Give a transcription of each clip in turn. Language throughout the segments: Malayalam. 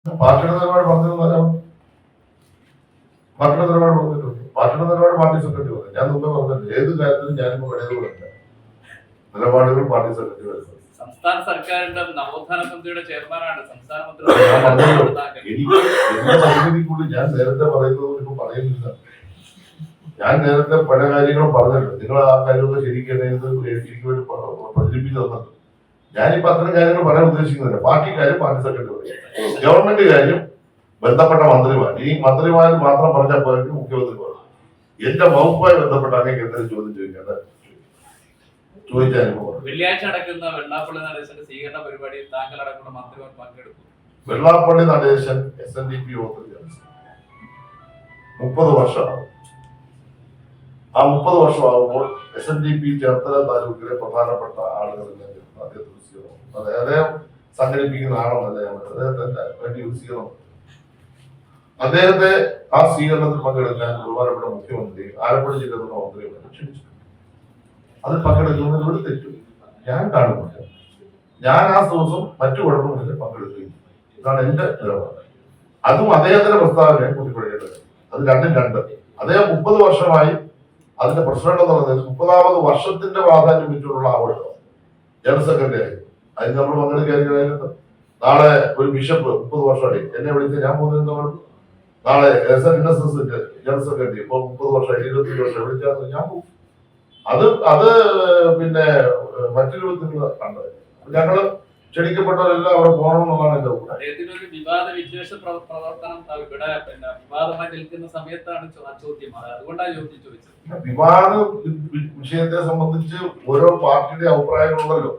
പാർട്ടിയുടെ നിലപാട് പറഞ്ഞിരുന്നാലോ? പാർട്ടിയുടെ നിലപാട് പറഞ്ഞിട്ടുണ്ട്. പാർട്ടിയുടെ നിലപാട് പാർട്ടി സെക്രട്ടറി പറഞ്ഞു. ഞാൻ മുമ്പേ പറഞ്ഞില്ല, ഏത് കാര്യത്തിലും ഞാനിപ്പോ പഴയതുപോലെ നിലപാടുകൾ പാർട്ടി സെക്രട്ടറി വരുന്നത്. സംസ്ഥാന സർക്കാരിന്റെ നവോത്ഥാന സമിതിയുടെ ചെയർമാനാണ് സംസ്ഥാന മന്ത്രി. എനിക്ക് എന്റെ പരിമിതിക്കുള്ളിൽ ഞാൻ നേരത്തെ പറയുന്നത് ഇപ്പൊ പറയുന്നില്ല. ഞാൻ നേരത്തെ പല കാര്യങ്ങളും പറഞ്ഞിട്ടുണ്ട്. നിങ്ങൾ ആ കാര്യങ്ങളൊക്കെ ശരിക്കും എനിക്ക് വേണ്ടി പ്രചരിപ്പിച്ചു തന്നത്. ഞാനിപ്പോ അത്തരം കാര്യങ്ങൾ പറയാൻ ഉദ്ദേശിക്കുന്നില്ല. പാർട്ടി കാര്യം പാർട്ടി സെക്രട്ടറി പറയും, ഗവൺമെന്റ് കാര്യം ബന്ധപ്പെട്ട മന്ത്രിമാർ. ഈ മന്ത്രിമാർ മാത്രം പറഞ്ഞാൽ പോലും മുഖ്യമന്ത്രി പറഞ്ഞു. എന്റെ വകുപ്പുമായി ബന്ധപ്പെട്ട അങ്ങനെ എന്തെങ്കിലും ചോദ്യം ചോദിക്കാതെ ചോദിച്ചാൽ വെള്ളിയാഴ്ച നടക്കുന്ന വെള്ളാപ്പള്ളി നടേശന്റെ സ്വീകരണ പരിപാടിയിൽ താങ്കൾ അടക്കമുള്ള മന്ത്രിമാർ പങ്കെടുക്കും. വെള്ളാപ്പള്ളി നടേശൻ SNDP യോഗത്തിൽ 30 വർഷമാകും. ആ 30 വർഷമാകുമ്പോൾ SNDP ചേർത്തല താലൂക്കിലെ പ്രധാനപ്പെട്ട ആളുകളെല്ലാം അദ്ദേഹത്തിന് സ്വീകരണം, അദ്ദേഹം സംഘടിപ്പിക്കുന്ന ആളെന്നല്ല ഞാൻ പറയുന്നത്, അദ്ദേഹത്തിന്റെ വേണ്ടി ഒരു സ്വീകരണം. അദ്ദേഹത്തെ ആ സ്വീകരണത്തിൽ പങ്കെടുക്കാൻ ബഹുമാനപ്പെട്ട മുഖ്യമന്ത്രി ആലപ്പുഴ ജില്ലയിലുള്ള മന്ത്രിമാരെ ക്ഷണിച്ചു. അതിൽ പങ്കെടുക്കുന്നതിൽ ഒരു തെറ്റും ഞാൻ കാണുന്നില്ല. ഞാൻ ആ ദിവസം മറ്റു കുഴപ്പങ്ങളില്ല പങ്കെടുക്കുകയും. ഇതാണ് എന്റെ നിലപാട്. അതും അദ്ദേഹത്തിന്റെ പ്രസ്താവനയെ കൂട്ടിക്കൊടുക്കേണ്ടത്. അത് രണ്ടും രണ്ട്. അദ്ദേഹം 30 വർഷമായി അതിന്റെ പ്രസിഡന്റ് എന്ന് പറയുന്നത് 30ാമത് വർഷത്തിന്റെ പ്രാധാന്യം വെച്ചുള്ള ആവട്ടെ ജനറൽ സെക്രട്ടറി ആയി. അതിന് നമ്മൾ പങ്കെടുക്കാതിരിക്കുന്നത്. നാളെ ഒരു ബിഷപ്പ് 30 വർഷമായി എന്നെ വിളിച്ച് ഞാൻ പോകുന്നത്. നാളെ SNSS ജനറൽ സെക്രട്ടറി ഇപ്പൊ 30 വർഷമായി 25 വർഷം വിളിച്ചാൽ ഞാൻ പോകും. അത് പിന്നെ മറ്റു രൂപത്തിൽ കണ്ടത്. ഞങ്ങള് ക്ഷണിക്കപ്പെട്ടവരെല്ലാം അവിടെ പോകണമെന്നുള്ളതാണ് എന്റെ അഭിപ്രായം. അദ്ദേഹത്തിനൊരു വിവാദ വിദ്വേഷ പ്രവർത്തനം ഇവിടെ വിവാദമായി നിൽക്കുന്ന സമയത്താണ് ചോദ്യം. അതുകൊണ്ടാണ് ചോദിച്ചത്. വിവാദ വിഷയത്തെ സംബന്ധിച്ച് ഓരോ പാർട്ടിയുടെ അഭിപ്രായങ്ങളുണ്ടല്ലോ.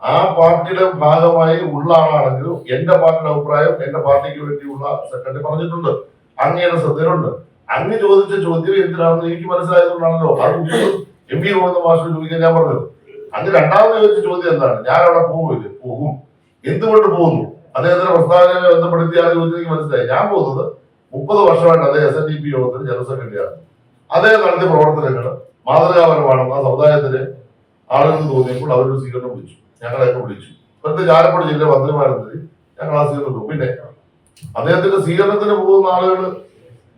ആ പാർട്ടിയുടെ ഭാഗമായി ഉള്ള ആളാണെങ്കിലും എന്റെ പാർട്ടിയുടെ അഭിപ്രായം എന്റെ പാർട്ടിക്ക് വേണ്ടിയുള്ള സെക്രട്ടറി പറഞ്ഞിട്ടുണ്ട്. അങ്ങയുടെ ശ്രദ്ധയിലുണ്ട്. അങ്ങ് ചോദിച്ച ചോദ്യം എന്തിനാണെന്ന് എനിക്ക് മനസ്സിലായതുകൊണ്ടാണല്ലോ അത് MP ഗോവിന്ദ മാസ്റ്റർ ചോദിക്കാൻ ഞാൻ പറഞ്ഞത്. അങ്ങ് രണ്ടാമത് ചോദിച്ച ചോദ്യം എന്താണ്? ഞാൻ അവിടെ പോകുമില്ലേ? പോകും. എന്തുകൊണ്ട് പോകുന്നു? അദ്ദേഹത്തിന്റെ പ്രസ്താവനയെ ബന്ധപ്പെടുത്തി ആ ചോദ്യം എനിക്ക് മനസ്സിലായി. ഞാൻ പോകുന്നത് 30 വർഷമായിട്ട് അദ്ദേഹം SNDP യോഗത്തിന് ജനറൽ സെക്രട്ടറിയാണ്. അദ്ദേഹം നടത്തിയ പ്രവർത്തനങ്ങൾ മാതൃകാപരമാണെന്ന് ആ സമുദായത്തിലെ ആളുകൾക്ക് തോന്നിയപ്പോൾ അവരൊരു സ്വീകരണം വിളിച്ചു. ഞങ്ങളെയൊക്കെ വിളിച്ചു. പ്രത്യേകിച്ച് ആലപ്പുഴ ജില്ല മന്ത്രിമാരെത്തി ഞങ്ങൾ ആ സ്വീകരണം. പിന്നെ അദ്ദേഹത്തിന്റെ സ്വീകരണത്തിന് പോകുന്ന ആളുകൾ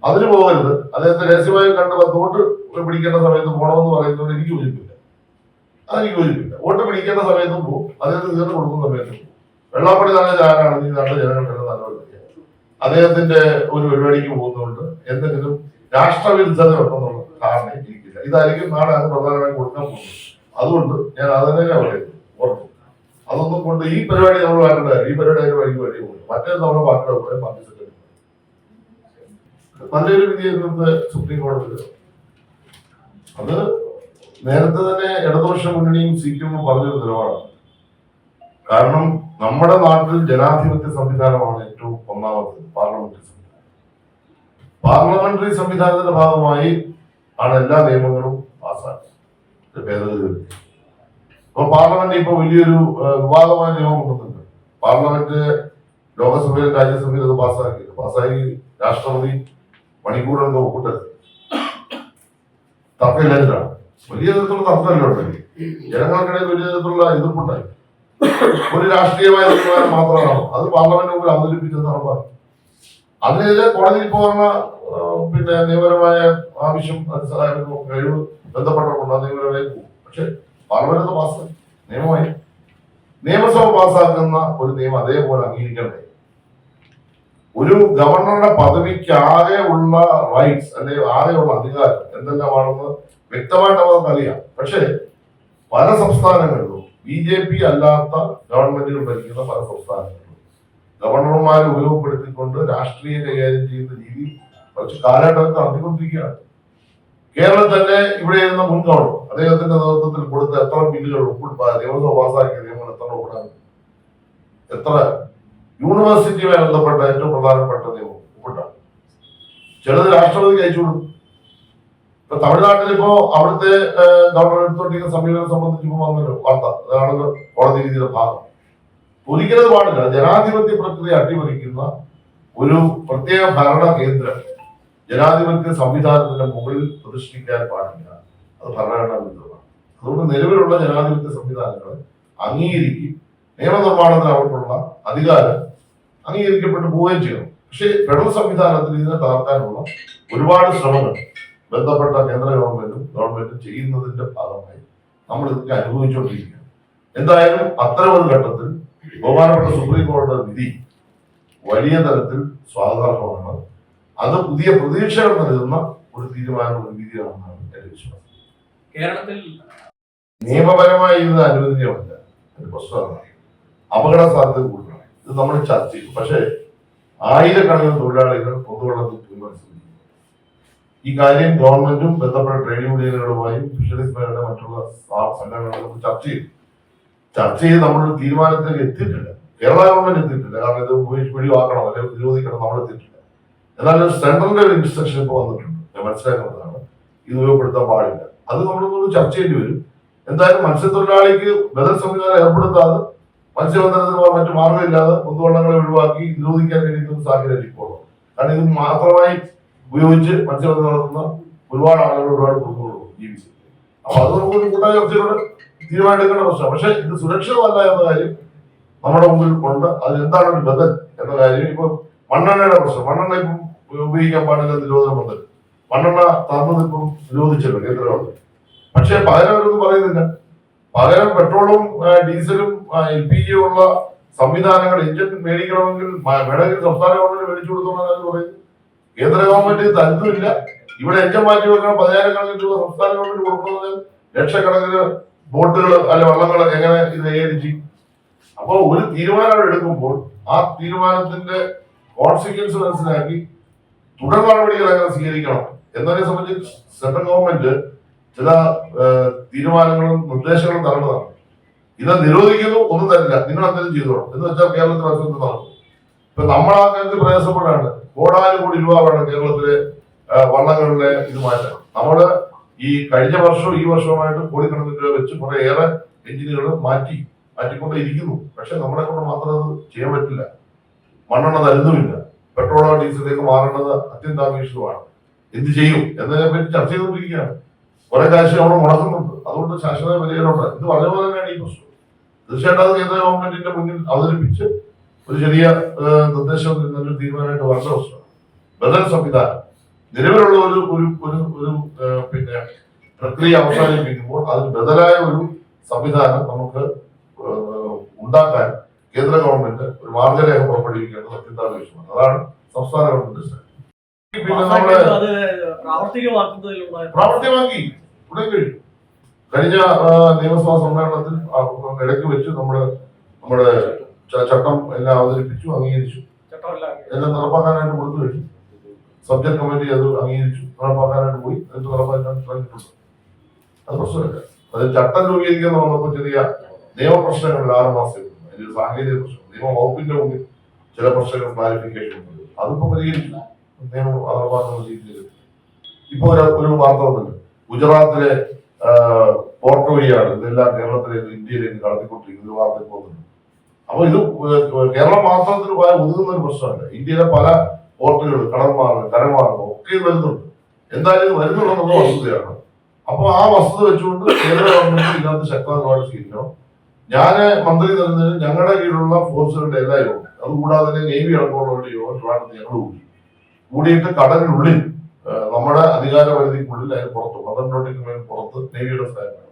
അതിന് പോകരുത്. അദ്ദേഹത്തെ രഹസ്യമായി കണ്ട് വോട്ട് പിടിക്കേണ്ട സമയത്ത് പോകണമെന്ന് പറയുന്നതുകൊണ്ട് എനിക്ക് യോജിപ്പില്ല. അതെനിക്ക് യോജിപ്പില്ല. വോട്ട് പിടിക്കേണ്ട സമയത്തും പോകും, അദ്ദേഹത്തിന് സ്വീകരണം കൊടുക്കുന്ന സമയത്തും പോകും. വെള്ളാപ്പള്ളി നടേശൻ ആരാണെങ്കിൽ നാട്ടിലെ ജനങ്ങൾക്ക് നല്ലവരും അദ്ദേഹത്തിന്റെ ഒരു പരിപാടിക്ക് പോകുന്നതുകൊണ്ട് എന്തെങ്കിലും രാഷ്ട്രവിരുദ്ധത ഉണ്ടെന്നുള്ള ധാരണ എനിക്കില്ല. ഇതായിരിക്കും നാളെ അത് പ്രധാനമായും കൊടുക്കാൻ പോകുന്നത്. അതുകൊണ്ട് ഞാൻ അതന്നെ പറയുന്നത് ഓർത്തു. അതൊന്നും കൊണ്ട് ഈ പരിപാടി നമ്മൾ മാറ്റേണ്ട കാര്യം. ഈ പരിപാടി അതിന്റെ വഴിക്ക് വേണ്ടി പോകും. മറ്റേ നമ്മുടെ പാർട്ടിയുടെ അഭിപ്രായം പാർട്ടി സെക്രട്ടറി നല്ലൊരു വിധി ഇന്നത്തെ സുപ്രീം കോടതി. അത് നേരത്തെ തന്നെ ഇടതുപക്ഷ മുന്നണിയും CPM പറഞ്ഞൊരു നിലപാടാണ്. കാരണം നമ്മുടെ നാട്ടിൽ ജനാധിപത്യ സംവിധാനമാണ് ഏറ്റവും ഒന്നാമത് പാർലമെന്ററി സംവിധാനം. പാർലമെന്ററി സംവിധാനത്തിന്റെ ഭാഗമായി ആണ് എല്ലാ നിയമങ്ങളും പാസ്സാക്കുന്നത്, ഭേദഗതി. അപ്പൊ പാർലമെന്റ് ഇപ്പൊ വലിയൊരു വിവാദമായ നിയമം കൊണ്ടുവന്നിട്ടുണ്ട്. പാർലമെന്റ് ലോകസഭയിലും രാജ്യസഭയിലും അത് പാസ്സാക്കി രാഷ്ട്രപതി മണിക്കൂറുകൾ ഒപ്പിട്ടത് തർക്കമില്ലാതിട്ടാണ്. വലിയ തരത്തിലുള്ള തർക്കമല്ല ഉണ്ടെങ്കിൽ ജനങ്ങൾക്കിടയിൽ വലിയ തരത്തിലുള്ള എതിർപ്പുണ്ടായി. ഒരു രാഷ്ട്രീയമായ തീരുമാനം മാത്രമാണ് അത് പാർലമെന്റ് മുമ്പിൽ അവതരിപ്പിച്ചത് നടപ്പാക്കി. അതിനെതിരെ കോടതിയിൽ പോകുന്ന പിന്നെ നിയമപരമായ ആവശ്യം കഴിവ് ബന്ധപ്പെട്ടവരുണ്ട്. ആ നിയമപരമായി പോകും. പക്ഷെ പാർലമെന്റ് പാസ്സാക്കി നിയമമായി. നിയമസഭ പാസ്സാക്കുന്ന ഒരു നിയമം അതേപോലെ അംഗീകരിക്കണ്ടേ? ഒരു ഗവർണറുടെ പദവിക്ക് ആകെ ഉള്ള റൈറ്റ്സ് അല്ലെങ്കിൽ ആകെയുള്ള അധികാരം എന്തെല്ലാമാണെന്ന് വ്യക്തമായിട്ട് അവർക്ക് അറിയാം. പക്ഷേ പല സംസ്ഥാനങ്ങളിലും BJP അല്ലാത്ത ഗവൺമെന്റുകൾ ഭരിക്കുന്ന പല സംസ്ഥാനങ്ങളിലും ഗവർണർമാരെ ഉപയോഗപ്പെടുത്തിക്കൊണ്ട് രാഷ്ട്രീയം കൈകാര്യം ചെയ്യുന്ന രീതി കുറച്ച് കാലഘട്ടത്തിൽ നടത്തിക്കൊണ്ടിരിക്കുകയാണ്. കേരളം തന്നെ ഇവിടെ ഇരുന്ന മുൻ ഗവർണർ അദ്ദേഹത്തിന്റെ നേതൃത്വത്തിൽ കൊടുത്ത എത്ര ബില്ലുകൾ നിയമസഭ പാസ്സാക്കിയ നിയമങ്ങൾ എത്ര ഒപ്പിടാൻ, എത്ര യൂണിവേഴ്സിറ്റിയുമായി ബന്ധപ്പെട്ട ഏറ്റവും പ്രധാനപ്പെട്ട നിയമം ഒപ്പിട്ടാണ്. ചിലത് രാഷ്ട്രപതിക്ക് അയച്ചു കൊടുക്കും. ഇപ്പൊ തമിഴ്നാട്ടിൽ ഇപ്പോ അവിടുത്തെ ഗവർണർ എടുത്തോണ്ടിരിക്കുന്ന സമീപനം സംബന്ധിച്ച് ഇപ്പൊ വന്നൊരു വാർത്ത. അതാണല്ലോ കോടതി രീതിയുടെ ഭാഗം. ഒരിക്കലും പാടില്ല. ജനാധിപത്യ പ്രക്രിയ അട്ടിമറിക്കുന്ന ഒരു പ്രത്യേക ഭരണ കേന്ദ്രം ജനാധിപത്യ സംവിധാനത്തിന്റെ മുകളിൽ പ്രതിഷ്ഠിക്കാൻ പാടില്ല. അത് ഭരണഘടനാ വിരുദ്ധമാണ്. അതുകൊണ്ട് നിലവിലുള്ള ജനാധിപത്യ സംവിധാനങ്ങളെ അംഗീകരിക്കും. നിയമനിർമ്മാണത്തിന് അവർക്കുള്ള അധികാരം അംഗീകരിക്കപ്പെട്ടു പോവുകയും ചെയ്യണം. പക്ഷേ ഫെഡറൽ സംവിധാനത്തിൽ ഇതിനെ തകർക്കാനുള്ള ഒരുപാട് ശ്രമങ്ങൾ ബന്ധപ്പെട്ട കേന്ദ്ര ഗവൺമെന്റും ചെയ്യുന്നതിന്റെ ഭാഗമായി നമ്മൾ ഇതൊക്കെ അനുഭവിച്ചുകൊണ്ടിരിക്കുകയാണ്. എന്തായാലും അത്തരമൊരു ഘട്ടത്തിൽ ബഹുമാനപ്പെട്ട സുപ്രീം കോടതിയുടെ വിധി വലിയ തരത്തിൽ സ്വാഗതാർഹമാണ്. അത് പുതിയ പ്രതീക്ഷകൾ നൽകുന്ന ഒരു തീരുമാനം, ഒരു വിധിയാണെന്നാണ് എന്റെ വിശ്വാസം. കേരളത്തിൽ നിയമപരമായി ഇത് അനുവദനീയമല്ല. അതിന്റെ പ്രശ്നമാണ് അപകട സാധ്യത കൂടുതലാണ്. ഇത് നമ്മൾ ചർച്ച ചെയ്തു. പക്ഷേ ആയിരക്കണക്കിന് തൊഴിലാളികൾ പൊതുവെള്ളത്തിൽ പോയി മനസ്സിലാക്കി ഈ കാര്യം ഗവൺമെന്റും ബന്ധപ്പെട്ട ട്രേഡ് യൂണിയനുകളുമായും ഫിഷറീസ് മേഖലയുടെ മറ്റുള്ള സംഘടനകളും ചർച്ച ചെയ്ത് നമ്മളൊരു തീരുമാനത്തിലേക്ക് എത്തിയിട്ടില്ല. കേരള ഗവൺമെന്റ് എത്തിയിട്ടില്ല. കാരണം ഇത് ഒഴിവാക്കണം അല്ലെങ്കിൽ നിരോധിക്കണം, നമ്മൾ എത്തിയിട്ടില്ല. എന്നാൽ സെൻട്രലിന്റെ ഒരു ഇൻസ്ട്രക്ഷൻ ഇപ്പോൾ വന്നിട്ടുണ്ട്. ഞാൻ മനസ്സിലാക്കുന്നതാണ് ഇത് ഉപയോഗപ്പെടുത്താൻ പാടില്ല. അത് നമ്മളൊന്നും ചർച്ച ചെയ്യേണ്ടി വരും. എന്തായാലും മത്സ്യത്തൊഴിലാളിക്ക് ബദൽ സംവിധാനം ഏർപ്പെടുത്താതെ മത്സ്യബന്ധനത്തിന് മറ്റു മാർഗമില്ലാതെ പൊതുവള്ളങ്ങളെ ഒഴിവാക്കി നിരോധിക്കാൻ കഴിയുന്ന സാഹചര്യം ഇപ്പോൾ. കാരണം ഇത് മാത്രമായി ഉപയോഗിച്ച് മത്സ്യബന്ധനം നടത്തുന്ന ഒരുപാട് ആളുകൾ, ഒരുപാട് കുടുംബങ്ങളും ജീവിച്ചു. അപ്പൊ അത് നമുക്കൊരു കൂട്ടായ ചർച്ചയോടെ തീരുമാനമെടുക്കേണ്ട പ്രശ്നം. പക്ഷെ ഇത് സുരക്ഷിതമല്ല എന്ന കാര്യം നമ്മുടെ മുമ്പിൽ ഉണ്ട്. അതിലെന്താണ് ഒരു ബദൽ എന്ന കാര്യം. ഇപ്പൊ മണ്ണെണ്ണയുടെ പ്രശ്നം, മണ്ണെണ്ണ ഇപ്പം ഉപയോഗിക്കാൻ പാടില്ല നിരോധനം വന്നത്. മണ്ണെണ്ണ തന്നത് ഇപ്പം നിരോധിച്ചല്ലോ കേന്ദ്ര ഗവൺമെന്റ്. പക്ഷെ പകരം അവരൊന്നും പറയുന്നില്ല. പകരം പെട്രോളും ഡീസലും LPG ഉള്ള സംവിധാനങ്ങൾ എഞ്ചിൻ മേടിക്കണമെങ്കിൽ വേണമെങ്കിൽ സംസ്ഥാന ഗവൺമെന്റ് മേടിച്ചു കൊടുത്തോന്നാണ് പറയുന്നത്. കേന്ദ്ര ഗവൺമെന്റ് തരുന്നില്ല. ഇവിടെ എഞ്ചിൻ മാറ്റി വെക്കണം 10,000 രൂപ സംസ്ഥാന ഗവൺമെന്റ് കൊടുക്കുന്നത് ലക്ഷക്കണക്കിന് ബോട്ടുകൾ അല്ലെ വള്ളങ്ങൾ എങ്ങനെ ഇത് കൈകാര്യം. അപ്പോൾ ഒരു തീരുമാനം എടുക്കുമ്പോൾ ആ തീരുമാനത്തിന്റെ കോൺസിക്വൻസ് മനസ്സിലാക്കി തുടർ നടപടികൾ എങ്ങനെ സ്വീകരിക്കണം എന്നതിനെ സംബന്ധിച്ച് സെൻട്രൽ ഗവൺമെന്റ് ചില തീരുമാനങ്ങളും നിർദ്ദേശങ്ങളും തരേണ്ടതാണ്. ഇത് നിരോധിക്കുന്നു, ഒന്നും തരില്ല, നിങ്ങൾ എന്തെങ്കിലും ചെയ്തോളാം എന്ന് വെച്ചാൽ കേരളത്തിൽ അസുഖം നടക്കും. ഇപ്പൊ നമ്മൾ ആ കാര്യത്തിൽ പ്രയാസപ്പെടാണ്. കോടാനുകൂടി രൂപ വേണം കേരളത്തിലെ വള്ളങ്ങളുടെ ഇത് മാറ്റാൻ. നമ്മള് ഈ കഴിഞ്ഞ വർഷവും ഈ വർഷവുമായിട്ട് കോടിക്കണക്കിന് രൂപ വെച്ച് കുറെ ഏറെ എഞ്ചിനുകൾ മാറ്റിക്കൊണ്ട് ഇരിക്കുന്നു. പക്ഷെ നമ്മളെ കൊണ്ട് മാത്രം അത് ചെയ്യാൻ പറ്റില്ല. മണ്ണെണ്ണ തരുന്നുമില്ല. പെട്രോളോ ഡീസലിലേക്ക് മാറേണ്ടത് അത്യന്താപേക്ഷിതമാണ്. എന്ത് ചെയ്യും എന്നതിനെ പറ്റി ചർച്ച ചെയ്തുകൊണ്ടിരിക്കുകയാണ്. കുറെ കാശ് നമ്മൾ മുടക്കുന്നുണ്ട്. അതുകൊണ്ട് ശാശ്വത പരിഹാരമുണ്ട്. ഇത് പറഞ്ഞ പോലെ തന്നെയാണ് ഈ പ്രശ്നം. തീർച്ചയായിട്ടും അത് കേന്ദ്ര ഗവൺമെന്റിന്റെ മുന്നിൽ അവതരിപ്പിച്ച് ഒരു ചെറിയ നിർദ്ദേശം നല്ലൊരു തീരുമാനമായിട്ട് വരേണ്ട പ്രശ്നമാണ്. ബദൽ സംവിധാനം നിലവിലുള്ള ഒരു പിന്നെ പ്രക്രിയ അവസാനിപ്പിക്കുമ്പോൾ അതിന് ബദലായ ഒരു സംവിധാനം നമുക്ക് ഉണ്ടാക്കാൻ കേന്ദ്ര ഗവൺമെന്റ് ഒരു മാർഗരേഖ പുറപ്പെടുവിക്കേണ്ടത് അത്യന്താപേക്ഷിതമാണ്. അതാണ് സംസ്ഥാന ഗവൺമെന്റ്. പിന്നെ നമ്മള് പ്രാവർത്തികമാക്കി ഉടൻ കഴിയും. കഴിഞ്ഞ നിയമസഭാ സമ്മേളനത്തിൽ ഇടയ്ക്ക് വെച്ച് നമ്മുടെ ചട്ടം എല്ലാം അവതരിപ്പിച്ചു, അംഗീകരിച്ചു, എല്ലാം നടപ്പാക്കാനായിട്ട് കൊടുത്തു കഴിഞ്ഞു. സബ്ജക്ട് കമ്മിറ്റി അത് അംഗീകരിച്ചു, നടപ്പാക്കാനായിട്ട് പോയി. എന്നിട്ട് നടപ്പാക്കാൻ ശ്രമിച്ചിട്ടുണ്ട്. അത് പ്രശ്നമില്ല. അത് ചട്ടം രൂപീകരിക്കുന്ന വന്നപ്പോൾ ചെറിയ നിയമപ്രശ്നങ്ങളിൽ 6 മാസം അതിന്റെ സാങ്കേതിക പ്രശ്നം, നിയമ വകുപ്പിന്റെ മുമ്പിൽ ചില പ്രശ്നങ്ങൾ ക്ലാരിഫിക്കേഷൻ ഉണ്ട്. അതിപ്പോ പരിഹരിച്ചു. നിയമം നടപ്പാക്കുന്ന രീതിയിൽ ഇപ്പൊ ഒരു വാർത്ത വന്നിട്ടുണ്ട്. ഗുജറാത്തിലെ പോർട്ട് വഴിയാണ് ഇതെല്ലാം കേരളത്തിലേക്ക് ഇന്ത്യയിലേക്ക് കടത്തിക്കൊണ്ടിരിക്കുന്ന ഒരു വാർത്ത പോകുന്നുണ്ട്. അപ്പൊ ഇത് കേരളം മാത്രത്തിൽ ഒതുങ്ങുന്ന ഒരു പ്രശ്നമല്ല. ഇന്ത്യയിലെ പല പോർട്ടുകൾ, കടൽമാർഗം, കരമാർഗം ഒക്കെ വരുന്നുണ്ട്. എന്തായാലും ഇത് വരുന്നുണ്ടെന്നുള്ള വസ്തുതയാണ്. അപ്പൊ ആ വസ്തുത വെച്ചുകൊണ്ട് കേന്ദ്ര ഗവൺമെന്റ് ഇതിനകത്ത് ശക്തമായ സ്വീകരിക്കണം. ഞാന് മന്ത്രി തരുന്നതിന് ഞങ്ങളുടെ കീഴിലുള്ള ഫോഴ്സുകളുടെ എല്ലാ യോഗം, അതുകൂടാതെ തന്നെ നേവി അടക്കമുള്ളവരുടെ യോഗം ട്രിവാൻഡ്രത്ത് ഞങ്ങൾ കൂടിയിട്ട് കടലിനുള്ളിൽ നമ്മുടെ അധികാര പരിധിക്കുള്ളിൽ അതിന് പുറത്ത് 12 നോട്ടിക്കൽ മൈൽ പുറത്ത് നേവിയുടെ സഹായമാണ്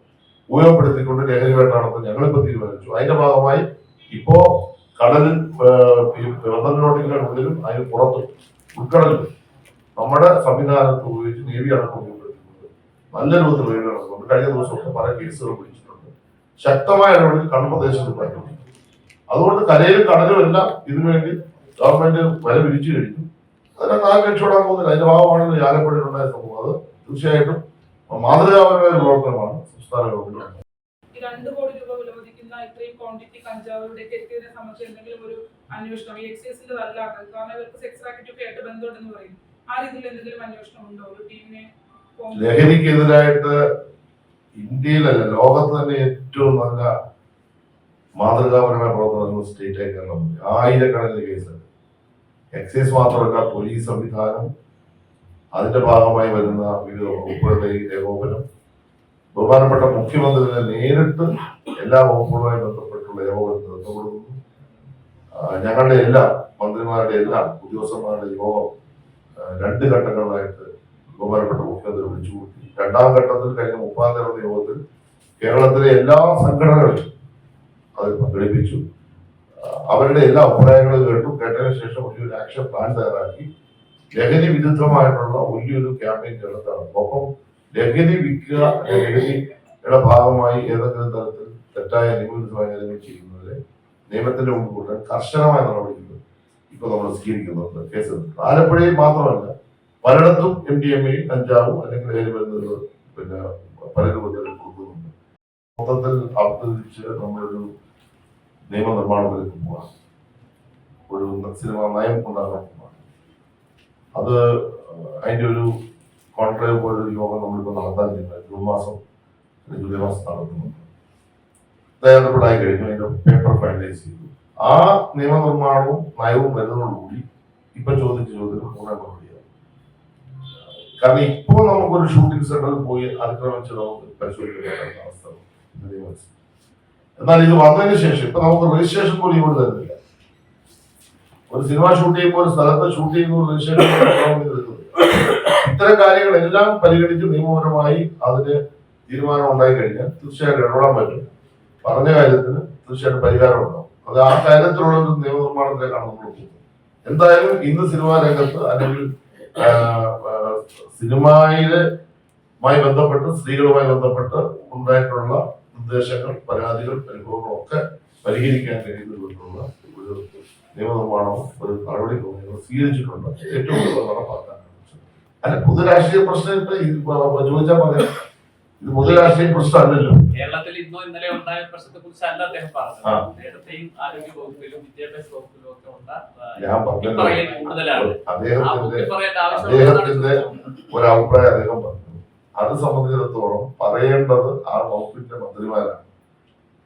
ഉപയോഗപ്പെടുത്തിക്കൊണ്ട് ലഹരി വേട്ട നടത്താൻ ഞങ്ങളിപ്പോ തീരുമാനിച്ചു. അതിന്റെ ഭാഗമായി ഇപ്പോ കടലിൽ 12 നോട്ടിക്കൽ മൈൽ ഉള്ളിലും അതിന് പുറത്തും ഉൾക്കടലിൽ നമ്മുടെ സംവിധാനത്ത് ഉപയോഗിച്ച് നേവി അടക്കം ഉപയോഗപ്പെടുത്തിക്കൊണ്ട് നല്ല രൂപത്തിൽ റെയ്ഡ് നടക്കുന്നുണ്ട്. കഴിഞ്ഞ ദിവസമൊക്കെ പല കേസുകൾ പിടിച്ചിട്ടുണ്ട്. ശക്തമായ ഇടപെടൽ കടൽപ്രദേശത്ത് പറ്റും. അതുകൊണ്ട് കരയിലും കടലും എല്ലാം ഇതിനുവേണ്ടി ഗവൺമെന്റ് വില പിരിച്ചു കഴിഞ്ഞു. അതിനെ നാല് രക്ഷപ്പെടാൻ പോകുന്നില്ല. അതിന്റെ ഭാഗമാണല്ലോ ആലപ്പുഴയിലുണ്ടായ സംഭവം. അത് തീർച്ചയായിട്ടും മാതൃകാപരമായ പ്രവർത്തനമാണ് സംസ്ഥാന ഗവൺമെന്റ്. 2 കോടി രൂപ വിലമതിക്കുന്ന ഇത്രയും ക്വാണ്ടിറ്റി കഞ്ചാവ് ഇവിടേക്ക് എത്തിയതിനെ സംബന്ധിച്ച് എന്തെങ്കിലും ഒരു അന്വേഷണം ഈ എക്സൈസിന്റെ അല്ലാത്തത്, കാരണം ഇവർക്ക് സെക്സ് റാക്കറ്റൊക്കെ ആയിട്ട് ബന്ധമുണ്ടെന്ന് പറയുന്നു. ആ രീതിയിൽ എന്തെങ്കിലും അന്വേഷണം ഉണ്ടോ? ഒരു ടീമിനെ ലഹരിക്കെതിരായിട്ട് ഇന്ത്യയിലല്ല ലോകത്ത് തന്നെ ഏറ്റവും നല്ല മാതൃകാപരമായ പ്രവർത്തനം സ്റ്റേറ്റ് ആയി കേരളം. ആയിരക്കണക്കിന് കേസ് എക്സൈസ് മാത്രമല്ല, പോലീസ് സംവിധാനം, അതിന്റെ ഭാഗമായി വരുന്ന വിവിധ വകുപ്പുകളുടെ ഏകോപനം, ബഹുമാനപ്പെട്ട മുഖ്യമന്ത്രിയെ നേരിട്ട് എല്ലാ വകുപ്പുകളുമായി ബന്ധപ്പെട്ടുള്ള ഏകോപനത്തിൽ ബന്ധപ്പെടുന്നു. ഞങ്ങളുടെ എല്ലാം മന്ത്രിമാരുടെ എല്ലാം ഉദ്യോഗസ്ഥന്മാരുടെ യോഗം 2 ഘട്ടങ്ങളിലായിട്ട് ബഹുമാനപ്പെട്ട മുഖ്യമന്ത്രി വിളിച്ചു കൂട്ടി. 2ാം ഘട്ടത്തിൽ കഴിഞ്ഞ 30-ാം തീയതി നടന്ന യോഗത്തിൽ കേരളത്തിലെ എല്ലാ സംഘടനകളും അതിൽ പങ്കെടുപ്പിച്ചു. അവരുടെ എല്ലാ അഭിപ്രായങ്ങളും കേട്ടതിനു ശേഷം ഒരു ആക്ഷൻ പ്ലാൻ തയ്യാറാക്കി ലഹരി വിരുദ്ധമായിട്ടുള്ള വലിയൊരു ക്യാമ്പയിൻ കേരളത്താണ്. ഒപ്പം ലഹരി വിൽക്കുക, ലഹരിയുടെ ഭാഗമായി ഏതെങ്കിലും തരത്തിൽ തെറ്റായ നിയമവിരുദ്ധമായ കാര്യങ്ങൾ ചെയ്യുന്നതിന് നിയമത്തിന്റെ മുമ്പ് കൊണ്ടുവരാൻ കർശനമായ നടപടികൾ ഇപ്പൊ നമ്മൾ സ്വീകരിക്കുന്നുണ്ട്. കേസെടുത്ത് ആലപ്പുഴയിൽ മാത്രമല്ല പലയിടത്തും MDMA കഞ്ചാവും അല്ലെങ്കിൽ ലഹരി മരുന്നുകൾ പല രൂപത്തിൽ കൊടുക്കുന്നുണ്ട്. മൊത്തത്തിൽ അവതരിച്ച് നമ്മളൊരു നിയമനിർമ്മാണത്തിലേക്ക് പോകാം, ഒരു സിനിമ നയം ഉണ്ടാകാൻ പോകാം. അത് അതിന്റെ ഒരു കോൺക്ലേവ് പോലൊരു യോഗം നമ്മളിപ്പോൾ നടത്താൻ ചെയ്യുന്നത് ജൂലൈ മാസം നടത്തുന്നുണ്ട്. തയ്യാറെടുപ്പായി കഴിഞ്ഞു, അതിന്റെ പേപ്പർ ഫൈനലൈസ് ചെയ്തു. ആ നിയമനിർമ്മാണവും നയവും വരുന്നതോടുകൂടി ഇപ്പൊ ചോദിച്ച ചോദ്യം പൂർണ്ണമാവുകയാണ്. കാരണം ഇപ്പോൾ നമുക്കൊരു ഷൂട്ടിംഗ് സെന്ററിൽ പോയി അതിക്രമിച്ച് നമുക്ക് പരിശോധിക്കാൻ അവസ്ഥ. എന്നാൽ ഇത് വന്നതിന് ശേഷം ഇപ്പൊ നമുക്ക് രജിസ്ട്രേഷൻ പോലും ഇവിടെ തരുന്നില്ല. ഒരു സിനിമ ഷൂട്ട് ചെയ്യുമ്പോൾ ഒരു സ്ഥലത്ത് ഷൂട്ട് ചെയ്യുന്ന രജിസ്ട്രേഷൻ ഇത്തരം കാര്യങ്ങളെല്ലാം പരിഗണിച്ച് നിയമപരമായി അതിന് തീരുമാനം ഉണ്ടായി കഴിഞ്ഞാൽ തീർച്ചയായിട്ടും ഇടപെടാൻ പറ്റും. പറഞ്ഞ കാര്യത്തിന് തീർച്ചയായിട്ടും പരിഹാരം ഉണ്ടാവും. അത് ആ കാര്യത്തിലുള്ള ഒരു നിയമനിർമ്മാണത്തിലേക്കാണ് നമ്മൾ പോകുന്നത്. എന്തായാലും ഇന്ന് സിനിമാ രംഗത്ത് അല്ലെങ്കിൽ സിനിമയുമായി ബന്ധപ്പെട്ട് സ്ത്രീകളുമായി ബന്ധപ്പെട്ട് ഉണ്ടായിട്ടുള്ള നിർദ്ദേശങ്ങൾ, പരാതികൾ, അനുഭവങ്ങളും ഒക്കെ പരിഹരിക്കാൻ കഴിയുന്നതിലുള്ള ഒരു നിയമനിർമ്മാണവും ഒരു നടപടിക്രമങ്ങളും സ്വീകരിച്ചിട്ടുണ്ട്. ഏറ്റവും കൂടുതൽ നടപ്പാക്കാൻ അല്ല പൊതുരാഷ്ട്രീയ പ്രശ്നം ഇപ്പൊ ചോദിച്ചാൽ പറയാം, ഇത് പൊതുരാഷ്ട്രീയ പ്രശ്നമല്ലല്ലോ. കേരളത്തിൽ ഇന്നോ ഇന്നലെ ഉണ്ടായ പ്രശ്നത്തെ കുറിച്ചല്ല അദ്ദേഹം പറഞ്ഞത്. നേരത്തെയും ആരോഗ്യ വകുപ്പിലും വിദ്യാഭ്യാസ വകുപ്പിലും ഒക്കെ ഞാൻ കൂടുതലാണ്. അദ്ദേഹത്തിന്റെ ഒരു അഭിപ്രായം അദ്ദേഹം പറഞ്ഞു. അത് സംബന്ധിച്ചിടത്തോളം പറയേണ്ടത് ആ വകുപ്പിന്റെ മന്ത്രിമാരാണ്.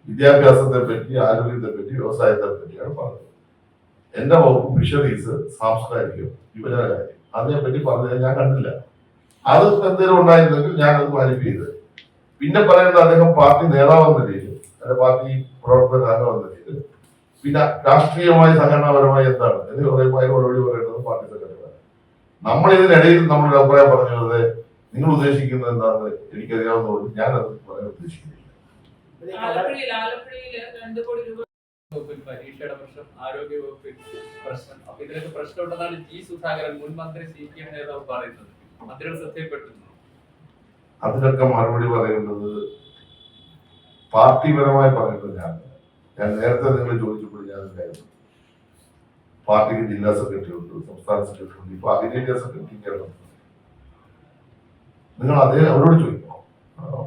വിദ്യാഭ്യാസത്തെ പറ്റി, ആരോഗ്യത്തെ പറ്റി, വ്യവസായത്തെ പറ്റിയാണ് പറഞ്ഞത്. എന്റെ വകുപ്പ് ഫിഷറീസ്, സാംസ്കാരികം, യുവജനകാര്യം, അതിനെപ്പറ്റി പറഞ്ഞത് ഞാൻ കണ്ടില്ല. അത് എന്തെങ്കിലും ഉണ്ടായിരുന്നെങ്കിൽ ഞാൻ അത് ക്ലാരിഫൈ ചെയ്ത്. പിന്നെ പറയേണ്ട അദ്ദേഹം പാർട്ടി നേതാവെന്ന നിലയിൽ, അല്ലെ പാർട്ടി പ്രവർത്തകനാകുന്ന നിലയിൽ, പിന്നെ രാഷ്ട്രീയമായി സംഘടനാപരമായി എന്താണ് എന്ന് പറയുമ്പോൾ അതിന് മറുപടി പറയേണ്ടത് പാർട്ടി സെക്രട്ടറിയാണ്. നമ്മൾ ഇതിനിടയിൽ നമ്മളൊരു അഭിപ്രായം പറഞ്ഞത് നിങ്ങൾ ഉദ്ദേശിക്കുന്നത് എന്താണെന്ന് എനിക്കറിയാവുന്നതുകൊണ്ട് ഞാൻ അത് പറയാൻ ഉദ്ദേശിക്കുന്നില്ല. പരീക്ഷയുടെ പ്രശ്നം, ആരോഗ്യ വകുപ്പിൽ പ്രശ്നം, അപ്പൊ ഇതിനൊക്കെ പ്രശ്നമുണ്ടെന്നാണ് ജി സുധാകരൻ മുൻ മന്ത്രി CPM നേതാവ് പറയുന്നത്. മന്ത്രിയുടെ ശ്രദ്ധയിൽപ്പെട്ടിരുന്നു. അതിനൊക്കെ മറുപടി പറയുന്നത് പാർട്ടിപരമായി പറയുന്നത് ഞാൻ നേരത്തെ നിങ്ങൾ ചോദിച്ചപ്പോൾ ഞാൻ ഉണ്ടായിരുന്നു. പാർട്ടിക്ക് ജില്ലാ സെക്രട്ടറി ഉണ്ട്, സംസ്ഥാന സെക്രട്ടറി ഉണ്ട്, ഇപ്പൊ അഖിലേന്ത്യാ സെക്രട്ടറി കേരളം. നിങ്ങൾ അവരോട് ചോദിക്കണം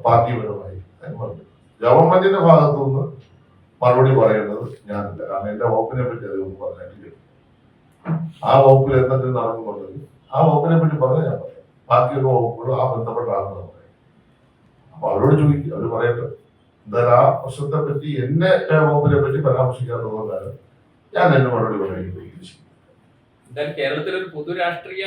പാർട്ടിപരമായി. ഗവൺമെന്റിന്റെ ഭാഗത്തുനിന്ന് മറുപടി പറയേണ്ടത് ഞാനില്ല. കാരണം എന്റെ വകുപ്പിനെ പറ്റി അതൊന്നും പറഞ്ഞിട്ടില്ല. ആ വകുപ്പിൽ എന്തെങ്കിലും നടക്കുന്നുണ്ടെങ്കിൽ ആ വകുപ്പിനെ പറ്റി പറഞ്ഞാൽ ഞാൻ പറയാം. ബാക്കിയുള്ള വകുപ്പുകൾ ആ ബന്ധപ്പെട്ട ആണെന്ന് പറയാം. അപ്പൊ അവരോട് ചോദിക്കും, അവർ പറയട്ടെ. എന്തായാലും ആ പ്രശ്നത്തെ പറ്റി എന്നെ വകുപ്പിനെ പറ്റി പരാമർശിക്കാത്തതുകൊണ്ടാണ് ഞാൻ എന്നെ മറുപടി പറയുന്നത്. കേരളത്തിലൊരു പൊതു രാഷ്ട്രീയ